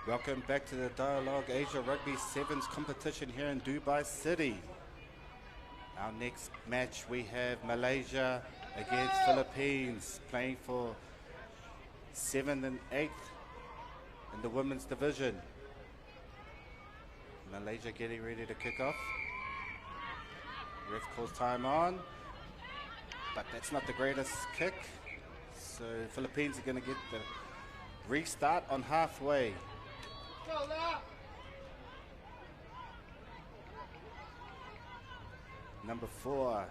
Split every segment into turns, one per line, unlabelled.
Welcome back to the Dialog Asia Rugby Sevens competition here in Dubai City. Our next match we have Malaysia against Philippines, playing for 7th and 8th in the women's division. Malaysia getting ready to kick off. Ref calls time on, but that's not the greatest kick. So Philippines are going to get the restart on halfway. Number 4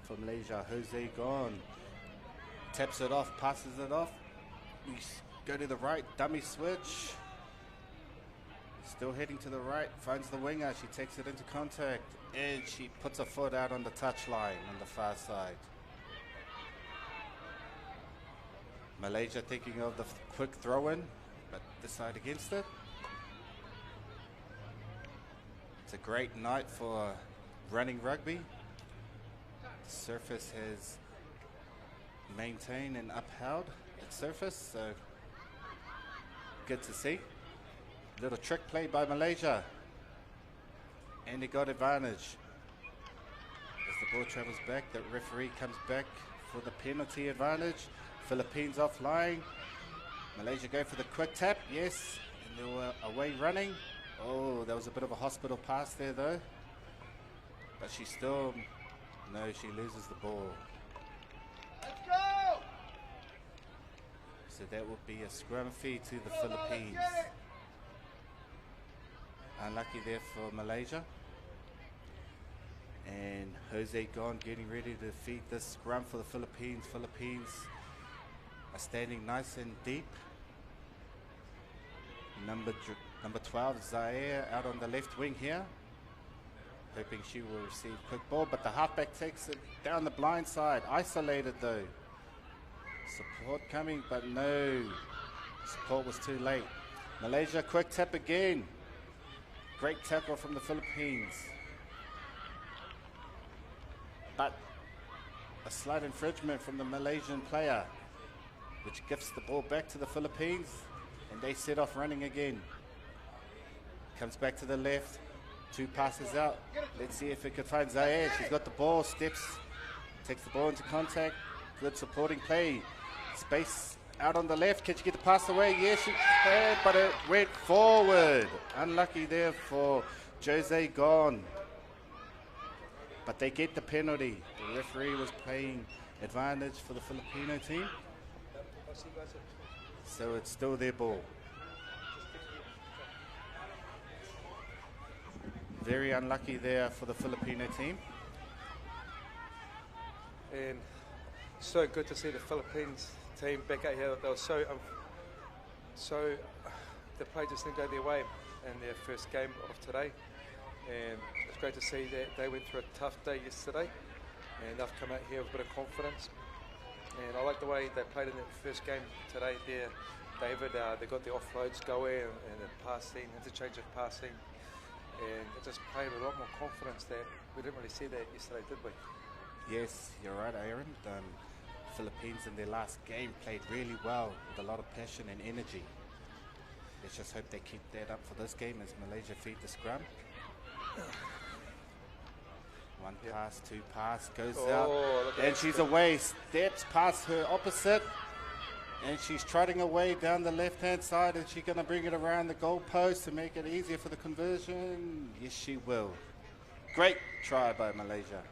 for Malaysia, Jose Gon. Taps it off, passes it off. We go to the right, dummy switch. Still heading to the right, finds the winger. She takes it into contact and she puts her foot out on the touchline on the far side. Malaysia thinking of the quick throw-in, but decide against it. It's a great night for running rugby. The surface has maintained and upheld its surface, so good to see. Little trick play by Malaysia, and they got advantage. As the ball travels back, the referee comes back for the penalty advantage. Philippines offline. Malaysia go for the quick tap, yes, and they were away running. Oh, that was a bit of a hospital pass there though. But she still, no, she loses the ball.
Let's go!
So that would be a scrum fee to the Philippines. Unlucky there for Malaysia. And Jose Gon getting ready to feed this scrum for the Philippines. Philippines are standing nice and deep. Number 12, Zaire, out on the left wing here. Hoping she will receive quick ball, but the halfback takes it down the blind side. Isolated though. Support coming, but no. Support was too late. Malaysia, quick tap again. Great tackle from the Philippines. But a slight infringement from the Malaysian player, which gives the ball back to the Philippines, and they set off running again. Comes back to the left, 2 passes out. Let's see if it can find Zaire. She's got the ball, steps, takes the ball into contact. Good supporting play. Space out on the left. Can she get the pass away? Yes, she can, but it went forward. Unlucky there for Jose Gon. But they get the penalty. The referee was playing advantage for the Filipino team. So it's still their ball. Very unlucky there for the Filipino team.
And so good to see the Philippines team back out here. They were so the play just didn't go their way in their first game of today. And it's great to see that they went through a tough day yesterday and they've come out here with a bit of confidence. And I like the way they played in that first game today there. David, they got the offloads going and the passing, interchange of passing. And it just played with a lot more confidence that we didn't really see that yesterday, did we?
Yes, you're right, Aaron. Philippines in their last game played really well with a lot of passion and energy. Let's just hope they keep that up for this game as Malaysia feed the scrum. 1 pass, 2 pass, goes out, and she's away, steps past her opposite, and she's trotting away down the left-hand side. Is she going to bring it around the goal post to make it easier for the conversion? Yes, she will. Great try by Malaysia.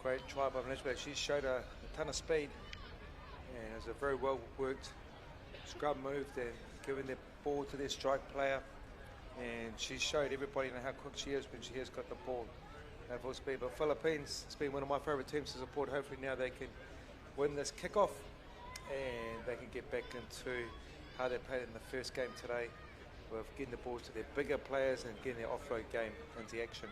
Great try by Malaysia. She showed a ton of speed, and it was a very well-worked scrum move. They're giving the ball to their strike player, and she showed everybody how quick she is when she has got the ball at full speed. But Philippines, it's been one of my favourite teams to support. Hopefully now they can win this kickoff and they can get back into how they played in the first game today, with getting the ball to their bigger players and getting their offload game into action.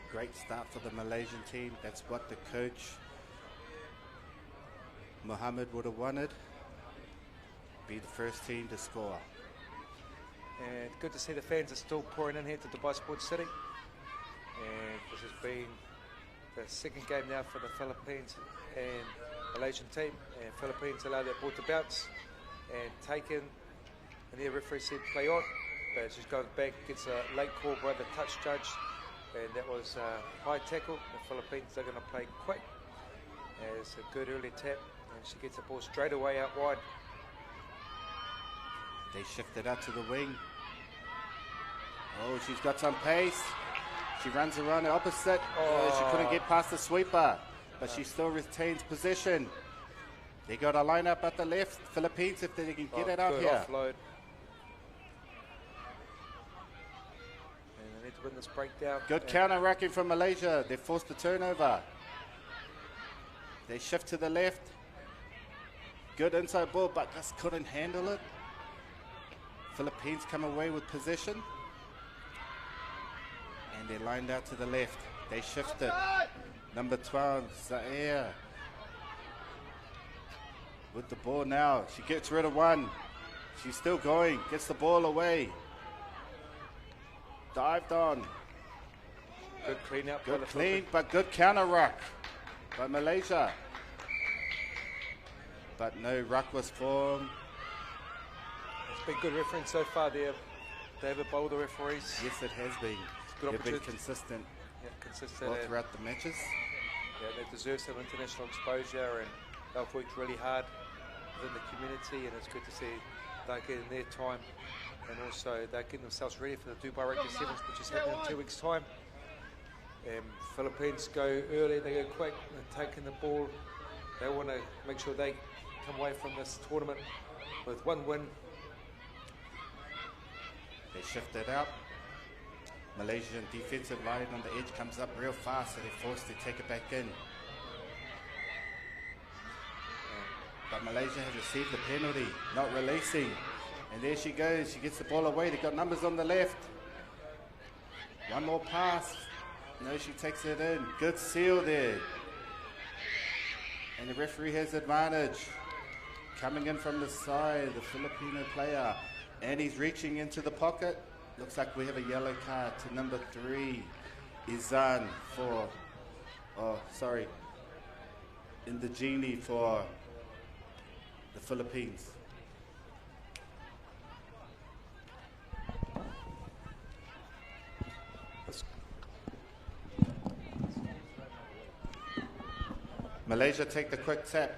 Great start for the Malaysian team. That's what the coach Mohammed would have wanted. Be the first team to score.
And good to see the fans are still pouring in here to Dubai Sports City. And this has been the second game now for the Philippines, and Malaysian team, and Philippines allow their ball to bounce and taken. And the referee said play on, but she's going back, gets a late call by the touch judge, and that was a high tackle. The Philippines are going to play quick as a good early tap, and she gets the ball straight away out wide.
They shift it out to the wing. Oh, she's got some pace. She runs around the opposite. Oh, she couldn't get past the sweeper, but she still retains possession. They got a line up at the left. Philippines, if they can get it out here.
Offload. And they need to win this breakdown.
Good counter racking from Malaysia. They forced the turnover. They shift to the left. Good inside ball, but just couldn't handle it. Philippines come away with possession. And they're lined out to the left. They shifted. Number 12, Zaire. With the ball now. She gets rid of one. She's still going. Gets the ball away. Dived on.
Good clean up.
Good clean, but good counter ruck by Malaysia. But no ruck was formed.
It's been good refereeing so far there, David, by all the referees.
Yes, it has been. They've been consistent,
consistent
all throughout the matches.
Yeah, they deserve some international exposure, and they've worked really hard within the community, and it's good to see they're getting their time, and also they're getting themselves ready for the Dubai Rugby Sevens, which is happening in 2 weeks' time. Philippines go early, they go quick, they're taking the ball. They want to make sure they come away from this tournament with one win.
They shift that out. Malaysian defensive line on the edge comes up real fast, so they're forced to take it back in. But Malaysia has received the penalty, not releasing. And there she goes, she gets the ball away. They've got numbers on the left. One more pass. No, she takes it in. Good seal there. And the referee has advantage. Coming in from the side, the Filipino player. And he's reaching into the pocket. Looks like we have a yellow card to number 3, Izan for, Indegene for the Philippines. Malaysia take the quick tap.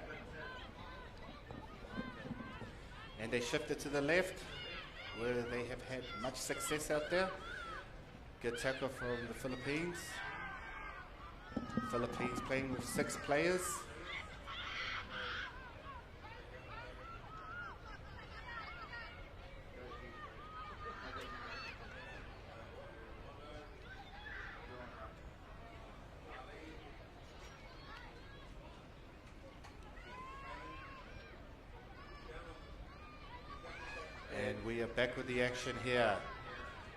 And they shift it to the left, where they have had much success out there. Good tackle from the Philippines. Philippines playing with 6 players. And we are back with the action here.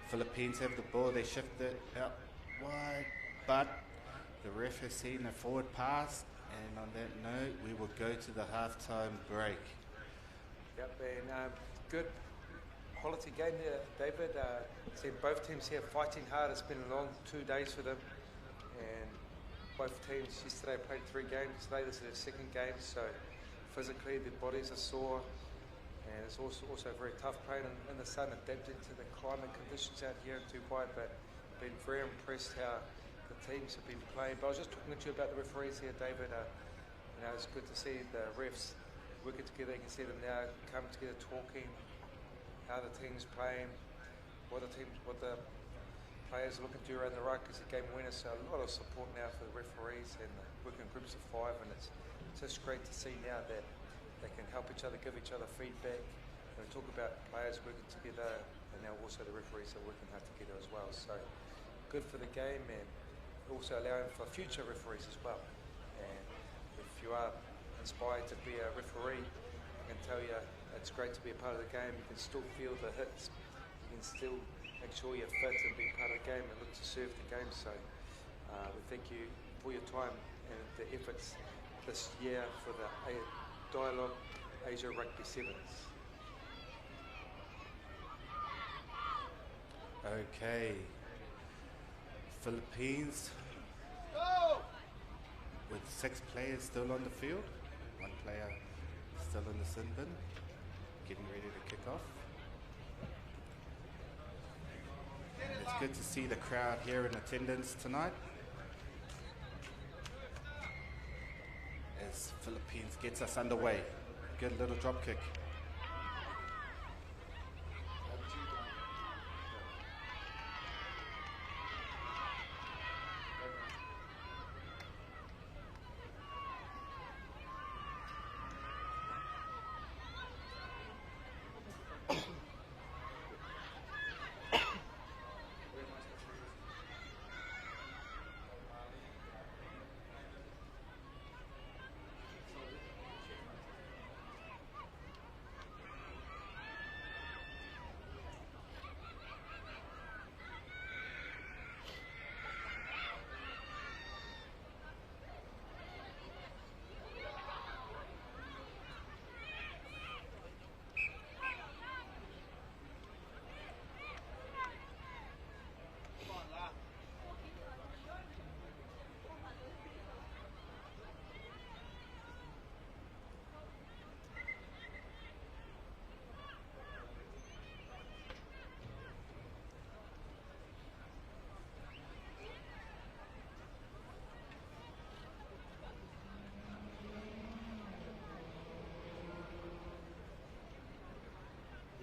Philippines have the ball, they shift it out wide, but the ref has seen a forward pass, and on that note, we will go to the halftime break.
Yep, and good quality game there, David. Seen both teams here fighting hard. It's been a long 2 days for them, and both teams yesterday played 3 games. Today this is their 2nd game, so physically their bodies are sore. And it's also very tough playing in the sun, adapting to the climate conditions out here in Dubai, but been very impressed how the teams have been playing. But I was just talking to you about the referees here, David. It's good to see the refs working together. You can see them now come together talking, how the team's playing, what the players are looking to do around the ruck as a game winner. So a lot of support now for the referees, and working in groups of 5, and it's just great to see now that they can help each other, give each other feedback. We talk about players working together, and now also the referees are working hard together as well. So good for the game, and also allowing for future referees as well. And if you are inspired to be a referee, I can tell you it's great to be a part of the game. You can still feel the hits. You can still make sure you're fit and be part of the game and look to serve the game. So we thank you for your time and the efforts this year for the Dialog Asia Rugby Sevens.
Okay. Philippines with 6 players still on the field. player still in the sin bin, getting ready to kick off. And it's good to see the crowd here in attendance tonight as Philippines gets us underway. Good little drop kick.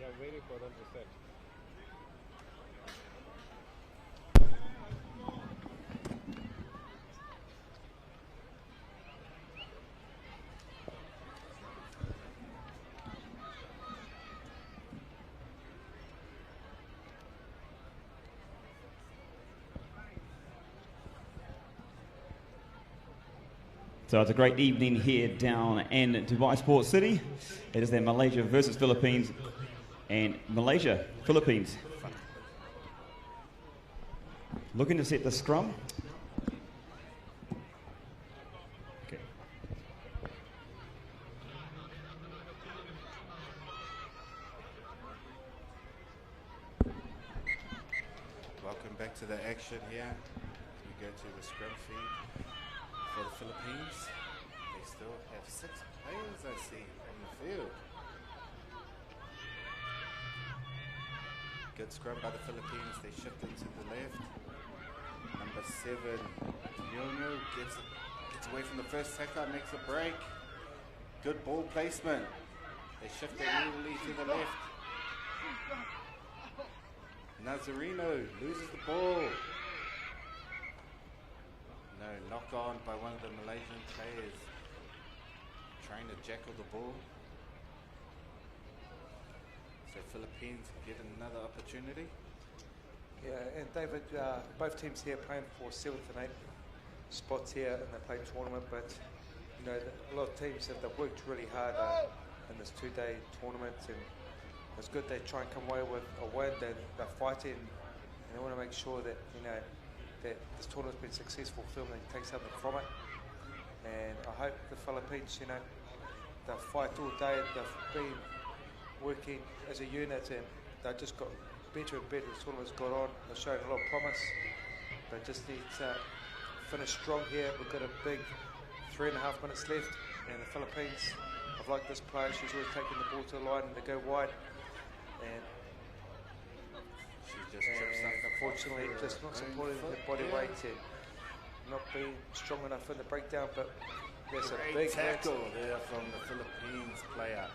Yeah, waiting for them to set.
So it's a great evening here down in Dubai Sports City. It is then Malaysia versus Philippines, and Malaysia, Philippines. Looking to set the scrum. Okay.
Welcome back to the action here. We go to the scrum feed for the Philippines. They still have 6 players, I see, on the field. Good scrum by the Philippines. They shift it to the left. Number 7, Yono gets away from the first tackler, makes a break. Good ball placement. They shift it immediately to the left. Nazarino loses the ball. No, knock on by one of the Malaysian players trying to jackal the ball. So Philippines get another opportunity.
Yeah, and David, both teams here playing for 7th and 8th spots here in the play tournament, but you know, a lot of teams have worked really hard in this 2-day tournament, and it's good they try and come away with a win. They're fighting, and they want to make sure that that this tournament's been successful for them and take something from it. And I hope the Philippines, they'll fight all day. They've been working as a unit, and they've just got better and better as the tournament's got on. They're showing a lot of promise, but just need to finish strong here. We've got a big 3.5 minutes left, and the Philippines, I've liked this player. She's always taking the ball to the line and they go wide, and
She just trips up.
unfortunately just not supporting the body weight and not being strong enough in the breakdown. But there's a big
tackle there from the Philippines player.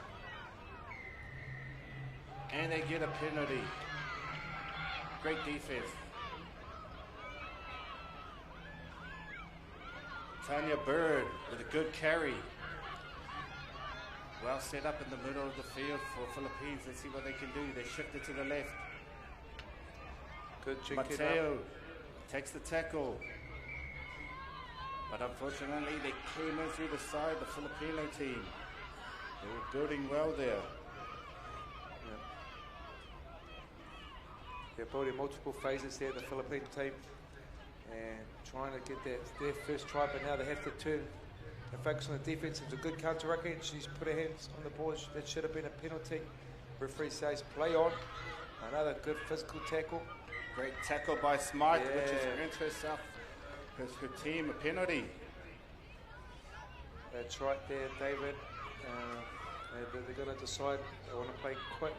And they get a penalty. Great defense. Tanya Bird with a good carry. Well set up in the middle of the field for Philippines. Let's see what they can do. They shift it to the left.
Good
Mateo takes the tackle. But unfortunately, they came in through the side, the Filipino team. They were building well there.
They're building multiple phases there, the Philippine team, and trying to get their first try, but now they have to turn and focus on the defense. It was a good counter-racket. She's put her hands on the board. That should have been a penalty. Referee says play on. Another good physical tackle.
Great tackle by Smythe, which has earned herself, her team a penalty.
That's right there, David. They're going to decide they want to play quick.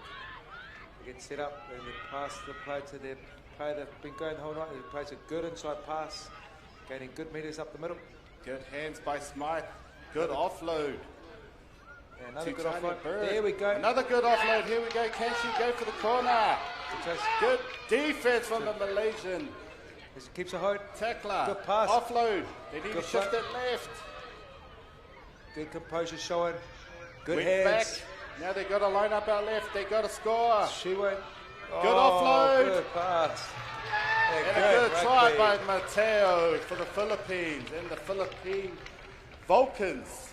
They get set up and they pass the play to their player that's been going the whole night. He plays a good inside pass, gaining good meters up the middle.
Good hands by Smythe. Good offload.
And another
To
good
Tiny
offload.
Bird.
There we go.
Another good offload. Here we go. Can she go for the corner? Good defense from the Malaysian
As he keeps a hold.
tackler.
Good pass.
Offload. They need
Good
to shift
play.
it left.
Good composure showing. Good
Went
hands.
back. Now they got to line up our left. They got to score.
She went.
Good offload.
Good pass.
And a good try by Mateo for the Philippines. And the Philippine Vulcans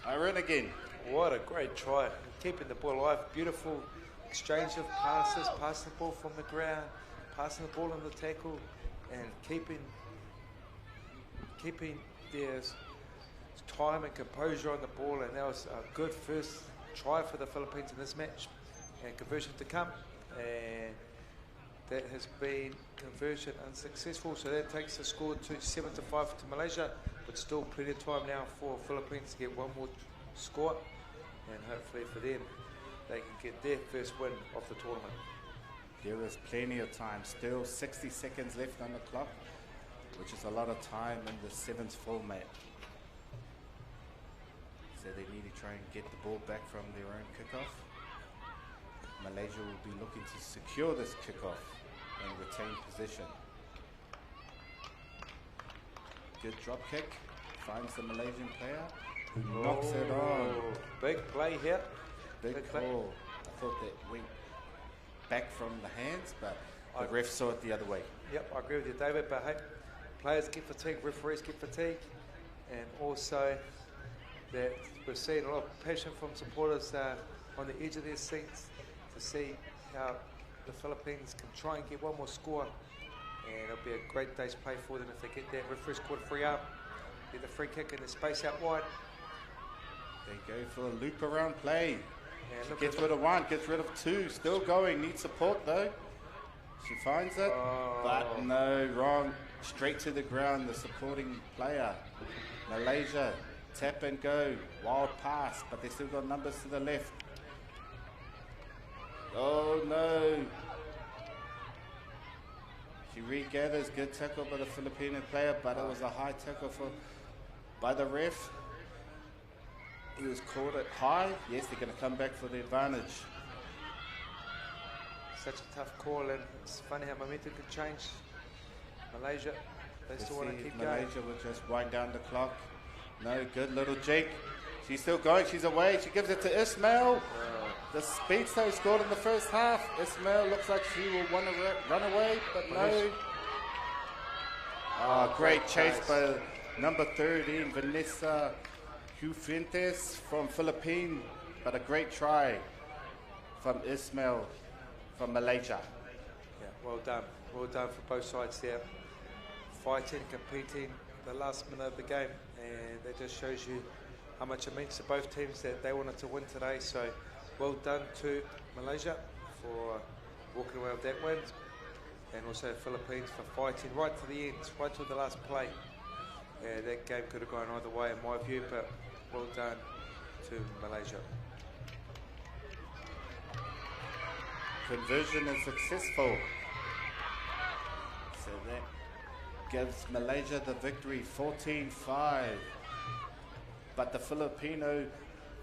are in again.
What a great try. Keeping the ball alive. Beautiful exchange of passes. Passing the ball from the ground. Passing the ball on the tackle. And keeping their time and composure on the ball. And that was a good first try for the Philippines in this match. And conversion to come. And that has been conversion unsuccessful. So that takes the score to 7-5 to Malaysia. But still plenty of time now for Philippines to get one more score. And hopefully for them, they can get their first win of the tournament.
There is plenty of time. Still 60 seconds left on the clock, which is a lot of time in the sevens format. So they need to try and get the ball back from their own kickoff. Malaysia will be looking to secure this kickoff and retain position. Good drop kick. Finds the Malaysian player who knocks it on.
Big play here.
Big
play.
call. I thought that went back from the hands, but the ref saw it the other way.
Yep, I agree with you, David. But hey, players get fatigued, referees get fatigued, and also that we're seeing a lot of passion from supporters on the edge of their seats to see how the Philippines can try and get one more score. And it'll be a great day's play for them if they get that. Referee's caught a free up, get the free kick in the space out wide.
They go for a loop around play.
And look
Gets
at
rid of one, gets rid of two. Still going, needs support though. She finds it, but no, wrong. Straight to the ground, the supporting player. Malaysia, tap and go. Wild pass, but they still got numbers to the left. Oh no. She regathers, good tackle by the Filipino player, but it was a high tackle by the ref. He was called it high. Yes, they're going to come back for the advantage.
such a tough call, and it's funny how momentum can change. Malaysia, they still want to keep going.
Malaysia will just wind down the clock. No, good little Jake. She's still going, she's away. She gives it to Ismail. The speedster who scored in the first half. Ismail looks like she will want to run away, but no. Great chase by number 13, Vanessa Hufuentes from Philippines, but a great try from Ismail from Malaysia.
Yeah, well done. Well done for both sides there. Fighting, competing, the last minute of the game, and that just shows you how much it means to both teams that they wanted to win today. So well done to Malaysia for walking away with that win, and also Philippines for fighting right to the end, right to the last play. That game could have gone either way in my view, but well done to Malaysia.
Conversion is successful. So that gives Malaysia the victory, 14-5. But the Filipino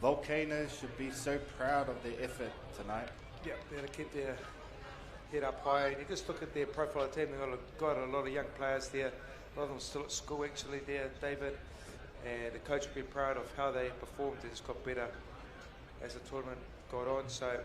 Volcanoes should be so proud of their effort tonight.
Yeah, they're going to keep their head up high. And you just look at their profile of team, they've got a lot of young players there. A lot of them still at school actually there, David. And the coach will be proud of how they performed. They just got better as the tournament got on. So